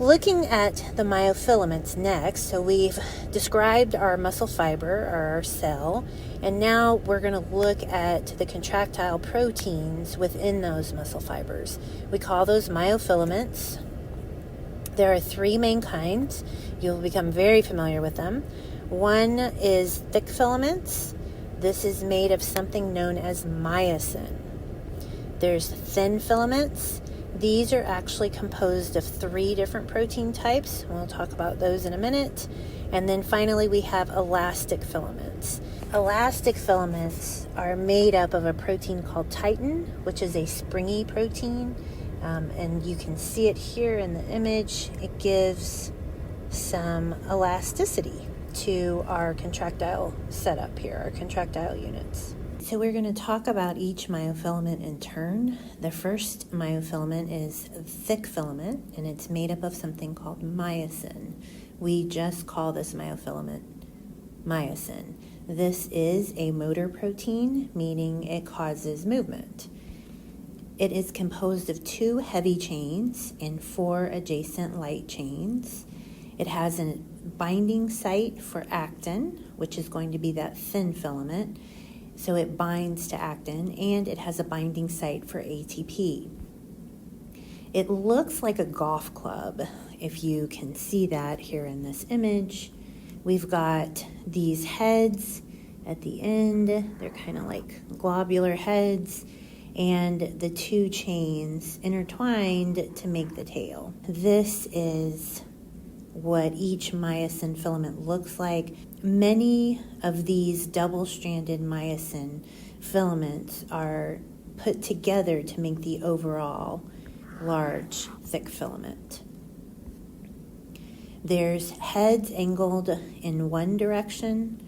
Looking at the myofilaments next, so we've described our muscle fiber or our cell, and now we're going to look at the contractile proteins within those muscle fibers. We call those myofilaments. There are three main kinds. You'll become very familiar with them. One is thick filaments. This is made of something known as myosin. There's thin filaments. These are actually composed of three different protein types. We'll talk about those in a minute. And then finally, we have elastic filaments. Elastic filaments are made up of a protein called titin, which is a springy protein. And you can see it here in the image. It gives some elasticity to our contractile setup here, our contractile units. So we're going to talk about each myofilament in turn. The first myofilament is thick filament, and it's made up of something called myosin. We just call this myofilament myosin. This is a motor protein, meaning it causes movement. It is composed of 2 heavy chains and 4 adjacent light chains. It has a binding site for actin, which is going to be that thin filament. So it binds to actin, and it has a binding site for ATP. It looks like a golf club, if you can see that here in this image. We've got these heads at the end. They're kind of like globular heads, and the 2 chains intertwined to make the tail. This is what each myosin filament looks like. Many of these double-stranded myosin filaments are put together to make the overall large, thick filament. There's heads angled in one direction,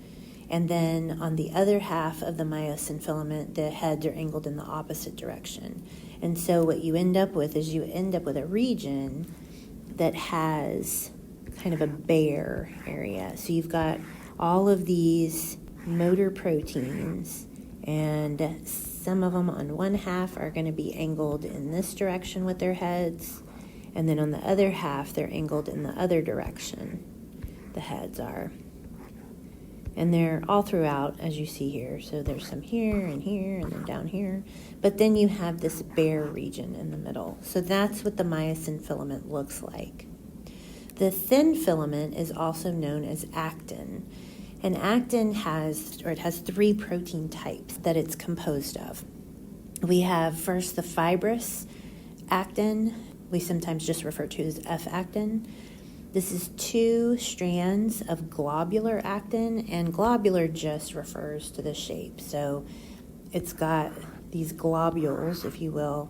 and then on the other half of the myosin filament, the heads are angled in the opposite direction. And so what you end up with is a region that has kind of a bare area. So you've got all of these motor proteins, and some of them on one half are going to be angled in this direction with their heads, and then on the other half they're angled in the other direction, the heads are. And they're all throughout, as you see here. So there's some here and then down here. But then you have this bare region in the middle. So that's what the myosin filament looks like. The thin filament is also known as actin. And actin has 3 protein types that it's composed of. We have first the fibrous actin. We sometimes just refer to as F-actin. This is 2 strands of globular actin, and globular just refers to the shape. So it's got these globules, if you will,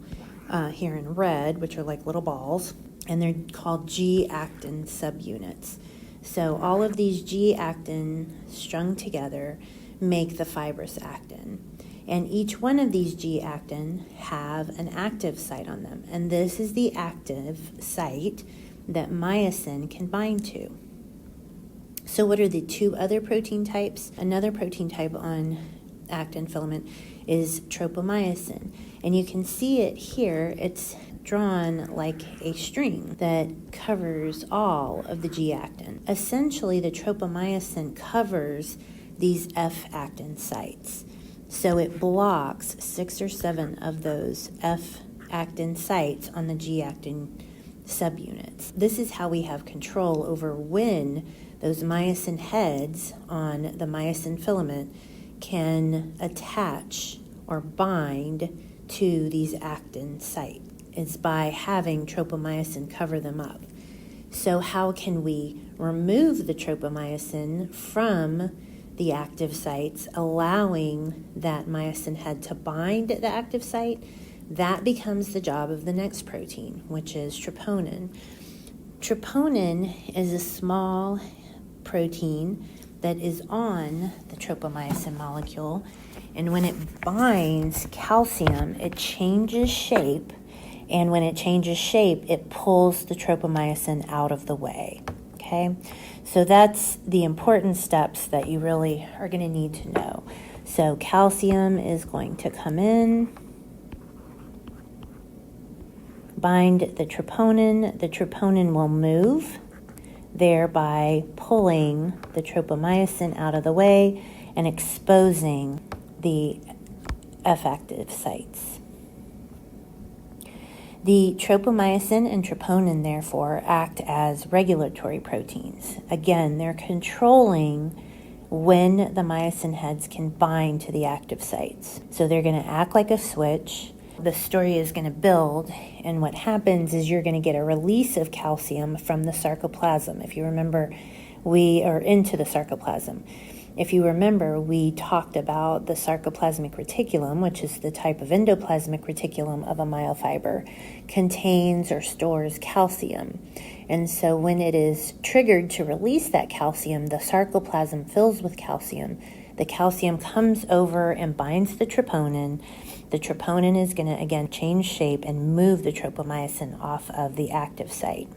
here in red, which are like little balls, and they're called G-actin subunits. So all of these G-actin strung together make the fibrous actin. And each one of these G-actin have an active site on them. And this is the active site that myosin can bind to. So what are the 2 other protein types? Another protein type on actin filament is tropomyosin. And you can see it here. It's drawn like a string that covers all of the G-actin. Essentially, the tropomyosin covers these F-actin sites. So it blocks 6 or 7 of those F-actin sites on the G-actin subunits. This is how we have control over when those myosin heads on the myosin filament can attach or bind to these actin sites. Is by having tropomyosin cover them up. So how can we remove the tropomyosin from the active sites, allowing that myosin head to bind the active site? That becomes the job of the next protein, which is troponin. Troponin is a small protein that is on the tropomyosin molecule, and when it binds calcium, it changes shape. And when it changes shape, it pulls the tropomyosin out of the way, okay? So that's the important steps that you really are going to need to know. So calcium is going to come in, bind the troponin will move, thereby pulling the tropomyosin out of the way and exposing the F-active sites. The tropomyosin and troponin, therefore, act as regulatory proteins. Again, they're controlling when the myosin heads can bind to the active sites. So they're going to act like a switch. The story is going to build, and what happens is you're going to get a release of calcium from the sarcoplasm. If you remember, we are into the sarcoplasm. If you remember, we talked about the sarcoplasmic reticulum, which is the type of endoplasmic reticulum of a myofiber, contains or stores calcium. And so when it is triggered to release that calcium, the sarcoplasm fills with calcium. The calcium comes over and binds the troponin. The troponin is going to, again, change shape and move the tropomyosin off of the active site.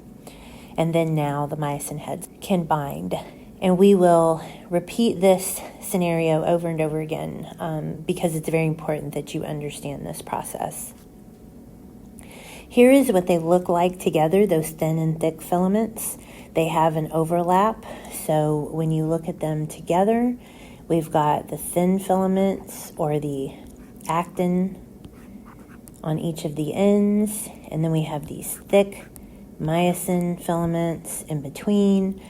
And then now the myosin heads can bind. And we will repeat this scenario over and over again because it's very important that you understand this process. Here is what they look like together, those thin and thick filaments. They have an overlap, so when you look at them together, we've got the thin filaments or the actin on each of the ends, and then we have these thick myosin filaments in between.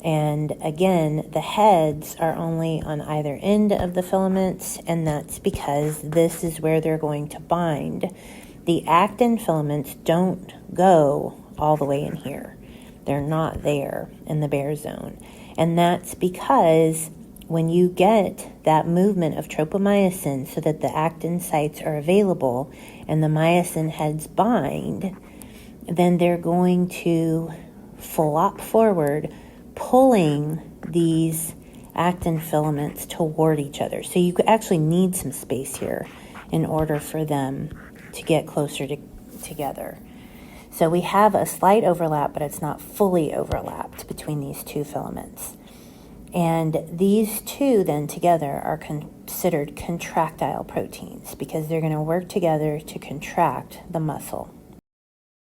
And again, the heads are only on either end of the filaments, and that's because this is where they're going to bind. The actin filaments don't go all the way in here. They're not there in the bare zone. And that's because when you get that movement of tropomyosin so that the actin sites are available and the myosin heads bind, then they're going to flop forward, pulling these actin filaments toward each other. So you actually need some space here in order for them to get closer together. So we have a slight overlap, but it's not fully overlapped between these two filaments. And these two then together are considered contractile proteins because they're going to work together to contract the muscle.